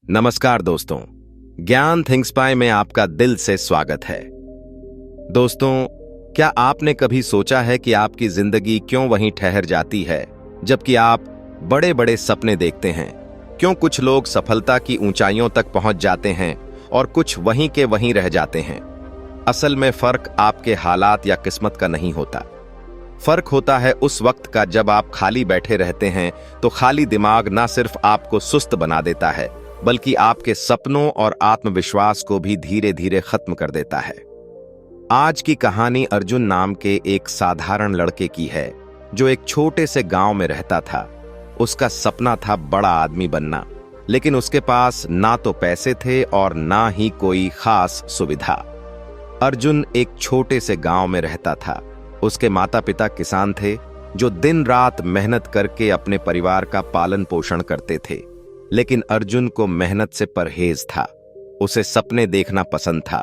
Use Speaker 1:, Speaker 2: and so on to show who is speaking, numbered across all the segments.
Speaker 1: नमस्कार दोस्तों, ज्ञान थिंक्स पाई में आपका दिल से स्वागत है। दोस्तों, क्या आपने कभी सोचा है कि आपकी जिंदगी क्यों वहीं ठहर जाती है जबकि आप बड़े बड़े सपने देखते हैं? क्यों कुछ लोग सफलता की ऊंचाइयों तक पहुंच जाते हैं और कुछ वहीं के वहीं रह जाते हैं? असल में फर्क आपके हालात या किस्मत का नहीं होता। फर्क होता है उस वक्त का जब आप खाली बैठे रहते हैं। तो खाली दिमाग ना सिर्फ आपको सुस्त बना देता है बल्कि आपके सपनों और आत्मविश्वास को भी धीरे धीरे खत्म कर देता है। आज की कहानी अर्जुन नाम के एक साधारण लड़के की है जो एक छोटे से गांव में रहता था। उसका सपना था बड़ा आदमी बनना, लेकिन उसके पास ना तो पैसे थे और ना ही कोई खास सुविधा। अर्जुन एक छोटे से गांव में रहता था। उसके माता पिता किसान थे जो दिन रात मेहनत करके अपने परिवार का पालन पोषण करते थे। लेकिन अर्जुन को मेहनत से परहेज था। उसे सपने देखना पसंद था,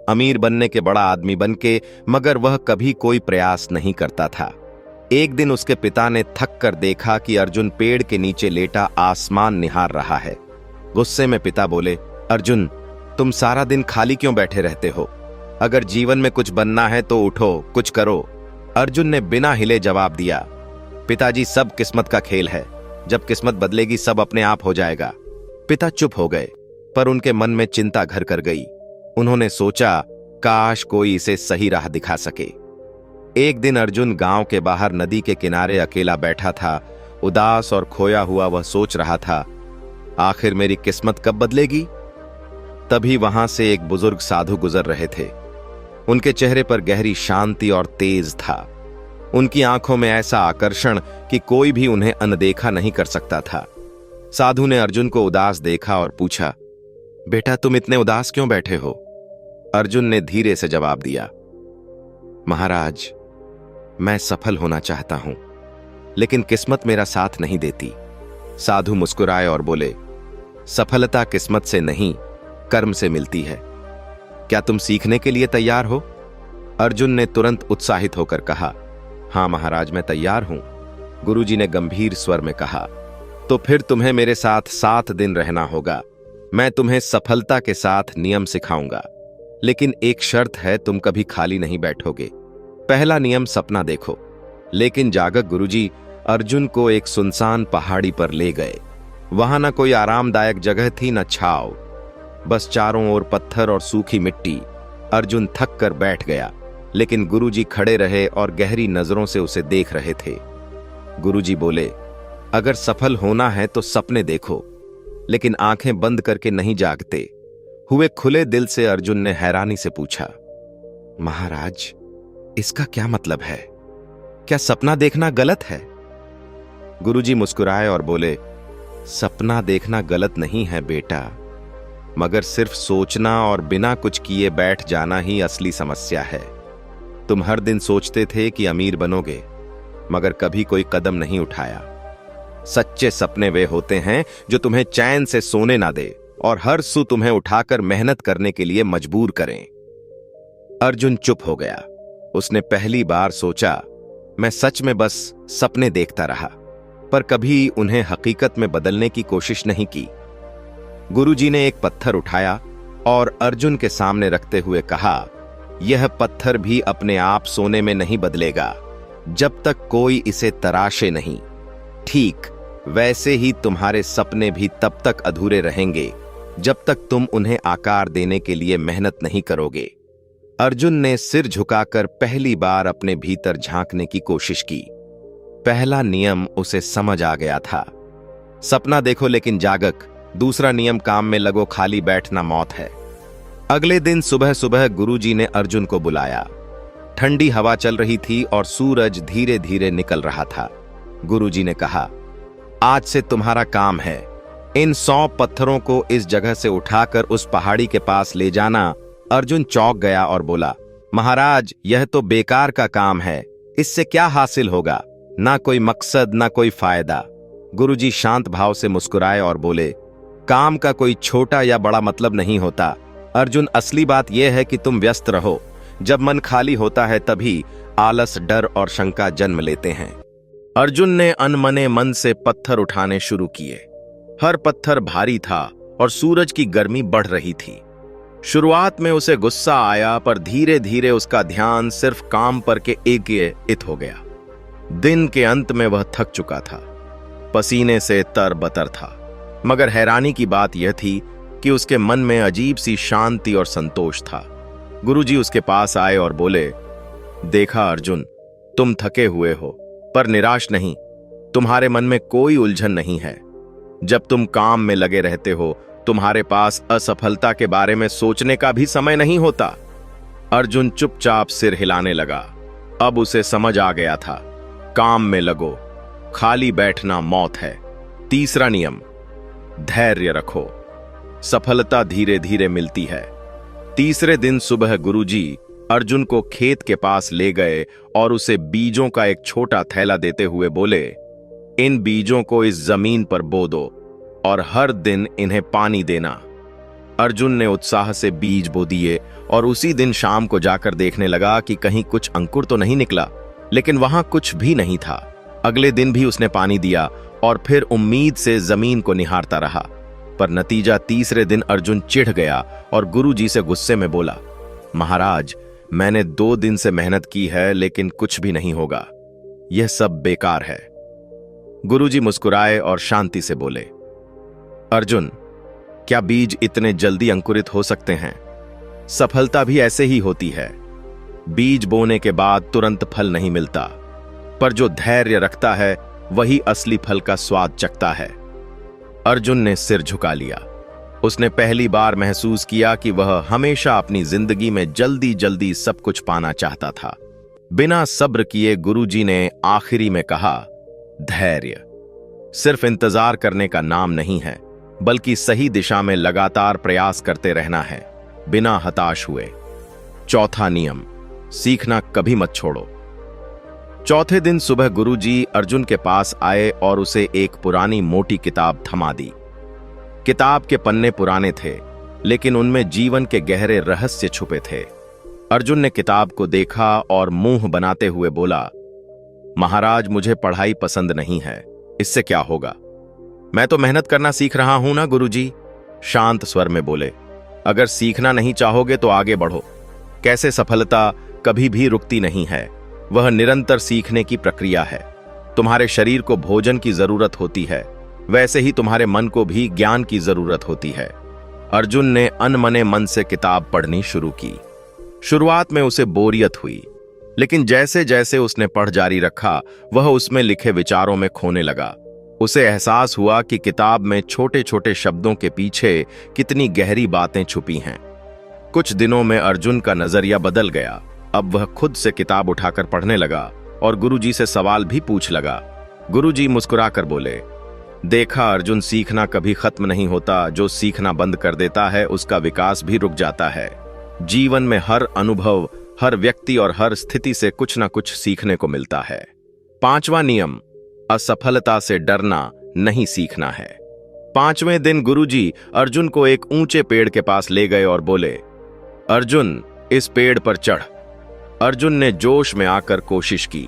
Speaker 1: अमीर बनने के, बड़ा आदमी बनके, मगर वह कभी कोई प्रयास नहीं करता था। एक दिन उसके पिता ने थक कर देखा कि अर्जुन पेड़ के नीचे लेटा आसमान निहार रहा है। गुस्से में पिता बोले, अर्जुन, तुम सारा दिन खाली क्यों बैठे रहते हो? अगर जीवन में कुछ बनना है तो उठो, कुछ करो। अर्जुन ने बिना हिले जवाब दिया, पिताजी, सब किस्मत का खेल है। जब किस्मत बदलेगी सब अपने आप हो जाएगा। पिता चुप हो गए, पर उनके मन में चिंता घर कर गई। उन्होंने सोचा, काश कोई इसे सही राह दिखा सके। एक दिन अर्जुन गांव के बाहर नदी के किनारे अकेला बैठा था। उदास और खोया हुआ वह सोच रहा था, आखिर मेरी किस्मत कब बदलेगी? तभी वहां से एक बुजुर्ग साधु गुजर रहे थे। उनके चेहरे पर गहरी शांति और तेज था। उनकी आंखों में ऐसा आकर्षण कि कोई भी उन्हें अनदेखा नहीं कर सकता था। साधु ने अर्जुन को उदास देखा और पूछा, बेटा, तुम इतने उदास क्यों बैठे हो? अर्जुन ने धीरे से जवाब दिया, महाराज, मैं सफल होना चाहता हूं, लेकिन किस्मत मेरा साथ नहीं देती। साधु मुस्कुराए और बोले, सफलता किस्मत से नहीं, कर्म से मिलती है। क्या तुम सीखने के लिए तैयार हो? अर्जुन ने तुरंत उत्साहित होकर कहा, हाँ महाराज, मैं तैयार हूं। गुरुजी ने गंभीर स्वर में कहा, तो फिर तुम्हें मेरे साथ 7 दिन रहना होगा। मैं तुम्हें सफलता के साथ नियम सिखाऊंगा, लेकिन एक शर्त है, तुम कभी खाली नहीं बैठोगे। पहला नियम, सपना देखो लेकिन जागक। गुरुजी अर्जुन को एक सुनसान पहाड़ी पर ले गए। वहां न कोई आरामदायक जगह थी, न छाव, बस चारों ओर पत्थर और सूखी मिट्टी। अर्जुन थक कर बैठ गया, लेकिन गुरुजी खड़े रहे और गहरी नजरों से उसे देख रहे थे। गुरुजी बोले, अगर सफल होना है तो सपने देखो, लेकिन आंखें बंद करके नहीं जागते हुए। खुले दिल से अर्जुन ने हैरानी से पूछा, महाराज, इसका क्या मतलब है? क्या सपना देखना गलत है? गुरुजी मुस्कुराए और बोले, सपना देखना गलत नहीं है बेटा, मगर सिर्फ सोचना और बिना कुछ किए बैठ जाना ही असली समस्या है। तुम हर दिन सोचते थे कि अमीर बनोगे, मगर कभी कोई कदम नहीं उठाया। सच्चे सपने वे होते हैं जो तुम्हें चैन से सोने ना दे और हर सू तुम्हें उठाकर मेहनत करने के लिए मजबूर करें। अर्जुन चुप हो गया। उसने पहली बार सोचा, मैं सच में बस सपने देखता रहा, पर कभी उन्हें हकीकत में बदलने की कोशिश नहीं की। गुरुजी ने एक पत्थर उठाया और अर्जुन के सामने रखते हुए कहा, यह पत्थर भी अपने आप सोने में नहीं बदलेगा जब तक कोई इसे तराशे नहीं। ठीक वैसे ही तुम्हारे सपने भी तब तक अधूरे रहेंगे जब तक तुम उन्हें आकार देने के लिए मेहनत नहीं करोगे। अर्जुन ने सिर झुकाकर पहली बार अपने भीतर झांकने की कोशिश की। पहला नियम उसे समझ आ गया था, सपना देखो लेकिन जागक। दूसरा नियम, काम में लगो, खाली बैठना मौत है। अगले दिन सुबह सुबह गुरुजी ने अर्जुन को बुलाया। ठंडी हवा चल रही थी और सूरज धीरे धीरे निकल रहा था। गुरुजी ने कहा, आज से तुम्हारा काम है इन 100 पत्थरों को इस जगह से उठाकर उस पहाड़ी के पास ले जाना। अर्जुन चौंक गया और बोला, महाराज, यह तो बेकार का काम है, इससे क्या हासिल होगा? ना कोई मकसद, ना कोई फायदा। गुरुजी शांत भाव से मुस्कुराए और बोले, काम का कोई छोटा या बड़ा मतलब नहीं होता अर्जुन, असली बात यह है कि तुम व्यस्त रहो। जब मन खाली होता है तभी आलस, डर और शंका जन्म लेते हैं। अर्जुन ने अनमने मन से पत्थर उठाने शुरू किए। हर पत्थर भारी था और सूरज की गर्मी बढ़ रही थी। शुरुआत में उसे गुस्सा आया, पर धीरे धीरे उसका ध्यान सिर्फ काम पर के एकाग्र हो गया। दिन के अंत में वह थक चुका था, पसीने से तरबतर था, मगर हैरानी की बात यह थी कि उसके मन में अजीब सी शांति और संतोष था। गुरुजी उसके पास आए और बोले, देखा अर्जुन, तुम थके हुए हो पर निराश नहीं। तुम्हारे मन में कोई उलझन नहीं है। जब तुम काम में लगे रहते हो, तुम्हारे पास असफलता के बारे में सोचने का भी समय नहीं होता। अर्जुन चुपचाप सिर हिलाने लगा। अब उसे समझ आ गया था, काम में लगो, खाली बैठना मौत है। तीसरा नियम, धैर्य रखो, सफलता धीरे धीरे मिलती है। तीसरे दिन सुबह गुरुजी अर्जुन को खेत के पास ले गए और उसे बीजों का एक छोटा थैला देते हुए बोले, इन बीजों को इस जमीन पर बो दो और हर दिन इन्हें पानी देना। अर्जुन ने उत्साह से बीज बो दिए और उसी दिन शाम को जाकर देखने लगा कि कहीं कुछ अंकुर तो नहीं निकला, लेकिन वहां कुछ भी नहीं था। अगले दिन भी उसने पानी दिया और फिर उम्मीद से जमीन को निहारता रहा, पर नतीजा तीसरे दिन अर्जुन चिढ़ गया और गुरुजी से गुस्से में बोला, महाराज, मैंने 2 दिन से मेहनत की है लेकिन कुछ भी नहीं होगा, यह सब बेकार है। गुरुजी मुस्कुराए और शांति से बोले, अर्जुन, क्या बीज इतने जल्दी अंकुरित हो सकते हैं? सफलता भी ऐसे ही होती है। बीज बोने के बाद तुरंत फल नहीं मिलता, पर जो धैर्य रखता है वही असली फल का स्वाद चखता है। अर्जुन ने सिर झुका लिया। उसने पहली बार महसूस किया कि वह हमेशा अपनी जिंदगी में जल्दी जल्दी सब कुछ पाना चाहता था। बिना सब्र किए गुरुजी ने आखिरी में कहा, धैर्य सिर्फ इंतजार करने का नाम नहीं है, बल्कि सही दिशा में लगातार प्रयास करते रहना है, बिना हताश हुए। चौथा नियम, सीखना कभी मत छोड़ो। चौथे दिन सुबह गुरुजी अर्जुन के पास आए और उसे एक पुरानी मोटी किताब थमा दी। किताब के पन्ने पुराने थे, लेकिन उनमें जीवन के गहरे रहस्य छुपे थे। अर्जुन ने किताब को देखा और मुंह बनाते हुए बोला, महाराज, मुझे पढ़ाई पसंद नहीं है, इससे क्या होगा? मैं तो मेहनत करना सीख रहा हूं ना गुरुजी, शांत स्वर में बोले। अगर सीखना नहीं चाहोगे तो आगे बढ़ो। कैसे सफलता कभी भी रुकती नहीं है, वह निरंतर सीखने की प्रक्रिया है। तुम्हारे शरीर को भोजन की जरूरत होती है, वैसे ही तुम्हारे मन को भी ज्ञान की जरूरत होती है। अर्जुन ने अनमने मन से किताब पढ़नी शुरू की। शुरुआत में उसे बोरियत हुई, लेकिन जैसे जैसे उसने पढ़ जारी रखा, वह उसमें लिखे विचारों में खोने लगा। उसे एहसास हुआ कि किताब में छोटे छोटे शब्दों के पीछे कितनी गहरी बातें छुपी हैं। कुछ दिनों में अर्जुन का नजरिया बदल गया। अब वह खुद से किताब उठाकर पढ़ने लगा और गुरुजी से सवाल भी पूछ लगा। गुरुजी मुस्कुराकर बोले, देखा अर्जुन, सीखना कभी खत्म नहीं होता। जो सीखना बंद कर देता है उसका विकास भी रुक जाता है। जीवन में हर अनुभव, हर व्यक्ति और हर स्थिति से कुछ ना कुछ सीखने को मिलता है। पांचवा नियम, असफलता से डरना नहीं, सीखना है। 5वें दिन गुरुजी अर्जुन को एक ऊंचे पेड़ के पास ले गए और बोले, अर्जुन, इस पेड़ पर चढ़। अर्जुन ने जोश में आकर कोशिश की,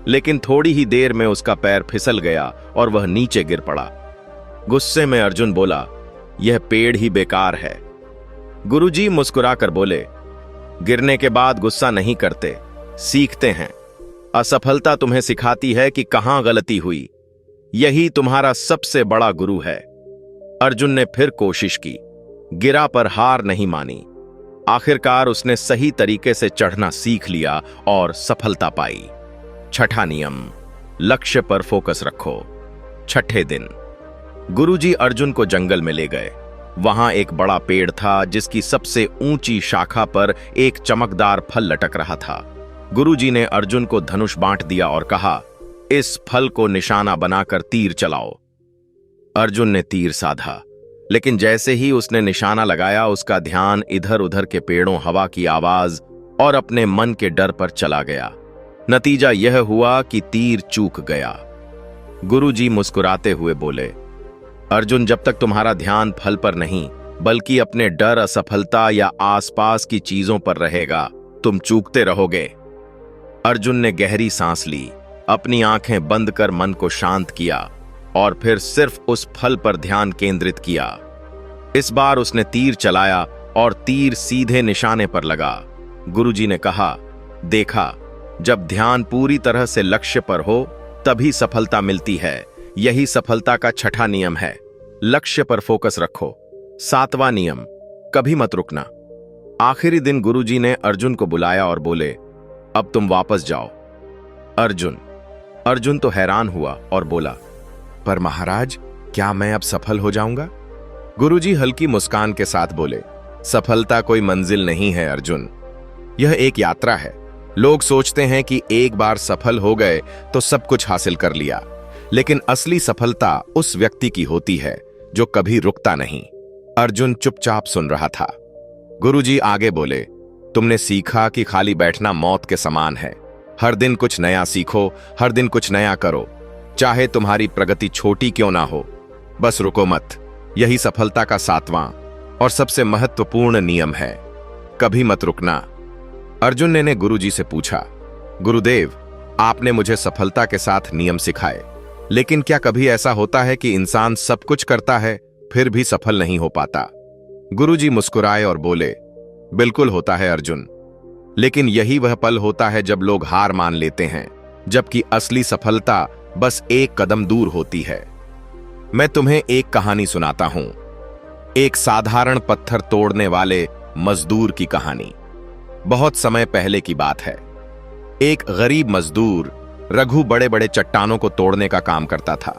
Speaker 1: लेकिन थोड़ी ही देर में उसका पैर फिसल गया और वह नीचे गिर पड़ा। गुस्से में अर्जुन बोला, यह पेड़ ही बेकार है। गुरुजी मुस्कुराकर बोले, गिरने के बाद गुस्सा नहीं करते, सीखते हैं। असफलता तुम्हें सिखाती है कि कहां गलती हुई। यही तुम्हारा सबसे बड़ा गुरु है। अर्जुन ने फिर कोशिश की, गिरा पर हार नहीं मानी। आखिरकार उसने सही तरीके से चढ़ना सीख लिया और सफलता पाई। छठा नियम, लक्ष्य पर फोकस रखो। छठे दिन गुरुजी अर्जुन को जंगल में ले गए। वहां एक बड़ा पेड़ था जिसकी सबसे ऊंची शाखा पर एक चमकदार फल लटक रहा था। गुरुजी ने अर्जुन को धनुष बांट दिया और कहा, इस फल को निशाना बनाकर तीर चलाओ। अर्जुन ने तीर साधा, लेकिन जैसे ही उसने निशाना लगाया, उसका ध्यान इधर उधर के पेड़ों, हवा की आवाज और अपने मन के डर पर चला गया। नतीजा यह हुआ कि तीर चूक गया। गुरुजी मुस्कुराते हुए बोले, अर्जुन, जब तक तुम्हारा ध्यान फल पर नहीं बल्कि अपने डर, असफलता या आसपास की चीजों पर रहेगा, तुम चूकते रहोगे। अर्जुन ने गहरी सांस ली, अपनी आंखें बंद कर मन को शांत किया और फिर सिर्फ उस फल पर ध्यान केंद्रित किया। इस बार उसने तीर चलाया और तीर सीधे निशाने पर लगा। गुरुजी ने कहा, देखा, जब ध्यान पूरी तरह से लक्ष्य पर हो तभी सफलता मिलती है। यही सफलता का छठा नियम है, लक्ष्य पर फोकस रखो। सातवां नियम, कभी मत रुकना। आखिरी दिन गुरुजी ने अर्जुन को बुलाया और बोले, अब तुम वापस जाओ। अर्जुन तो हैरान हुआ और बोला, पर महाराज, क्या मैं अब सफल हो जाऊंगा? गुरुजी हल्की मुस्कान के साथ बोले, सफलता कोई मंजिल नहीं है अर्जुन, यह एक यात्रा है। लोग सोचते हैं कि एक बार सफल हो गए तो सब कुछ हासिल कर लिया, लेकिन असली सफलता उस व्यक्ति की होती है जो कभी रुकता नहीं। अर्जुन चुपचाप सुन रहा था। गुरुजी आगे बोले, तुमने सीखा कि खाली बैठना मौत के समान है। हर दिन कुछ नया सीखो, हर दिन कुछ नया करो, चाहे तुम्हारी प्रगति छोटी क्यों ना हो, बस रुको मत। यही सफलता का सातवां और सबसे महत्वपूर्ण नियम है, कभी मत रुकना। अर्जुन ने गुरुजी से पूछा, गुरुदेव, आपने मुझे सफलता के साथ नियम सिखाए, लेकिन क्या कभी ऐसा होता है कि इंसान सब कुछ करता है फिर भी सफल नहीं हो पाता? गुरुजी मुस्कुराए और बोले, बिल्कुल होता है अर्जुन, लेकिन यही वह पल होता है जब लोग हार मान लेते हैं, जबकि असली सफलता बस एक कदम दूर होती है। मैं तुम्हें एक कहानी सुनाता हूं, एक साधारण पत्थर तोड़ने वाले मजदूर की कहानी। बहुत समय पहले की बात है। एक गरीब मजदूर रघु बड़े बड़े चट्टानों को तोड़ने का काम करता था।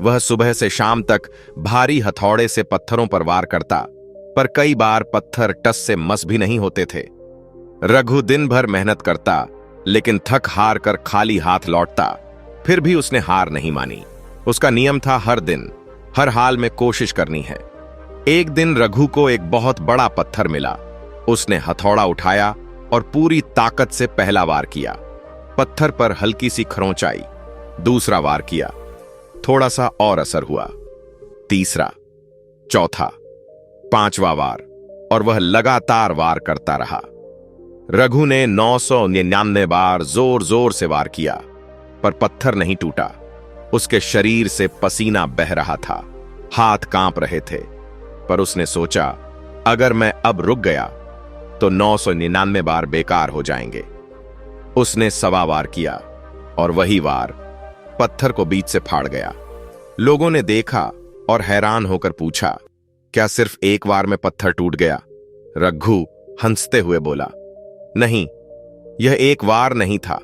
Speaker 1: वह सुबह से शाम तक भारी हथौड़े से पत्थरों पर वार करता, पर कई बार पत्थर टस से मस भी नहीं होते थे। रघु दिन भर मेहनत करता, लेकिन थक हार कर खाली हाथ लौटता। फिर भी उसने हार नहीं मानी। उसका नियम था, हर दिन हर हाल में कोशिश करनी है। एक दिन रघु को एक बहुत बड़ा पत्थर मिला। उसने हथौड़ा उठाया और पूरी ताकत से पहला वार किया। पत्थर पर हल्की सी खरोंच आई। दूसरा वार किया, थोड़ा सा और असर हुआ। तीसरा, चौथा, पांचवा वार, और वह लगातार वार करता रहा। रघु ने 999 बार जोर जोर से वार किया, पर पत्थर नहीं टूटा। उसके शरीर से पसीना बह रहा था, हाथ कांप रहे थे, पर उसने सोचा, अगर मैं अब रुक गया तो 999 बार बेकार हो जाएंगे। उसने 1.25 वार किया और वही वार पत्थर को बीच से फाड़ गया। लोगों ने देखा और हैरान होकर पूछा, क्या सिर्फ एक वार में पत्थर टूट गया? रघु हंसते हुए बोला, नहीं, यह एक वार नहीं था,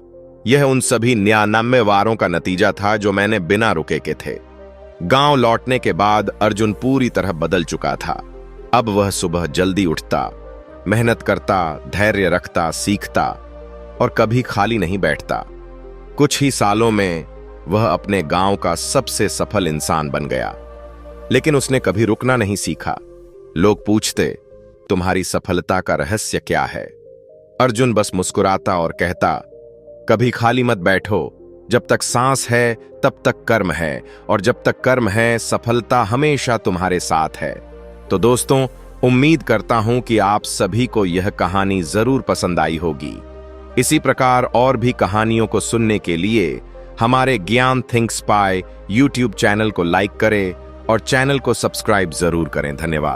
Speaker 1: यह उन सभी 99 वारों का नतीजा था जो मैंने बिना रुके के थे। गांव लौटने के बाद अर्जुन पूरी तरह बदल चुका था। अब वह सुबह जल्दी उठता, मेहनत करता, धैर्य रखता, सीखता और कभी खाली नहीं बैठता। कुछ ही सालों में वह अपने गांव का सबसे सफल इंसान बन गया। लेकिन उसने कभी रुकना नहीं सीखा। लोग पूछते, तुम्हारी सफलता का रहस्य क्या है? अर्जुन बस मुस्कुराता और कहता, कभी खाली मत बैठो, जब तक सांस है तब तक कर्म है, और जब तक कर्म है सफलता हमेशा तुम्हारे साथ है। तो दोस्तों, उम्मीद करता हूं कि आप सभी को यह कहानी जरूर पसंद आई होगी। इसी प्रकार और भी कहानियों को सुनने के लिए हमारे ज्ञान थिंक्स बाय यूट्यूब चैनल को लाइक करें और चैनल को सब्सक्राइब जरूर करें। धन्यवाद।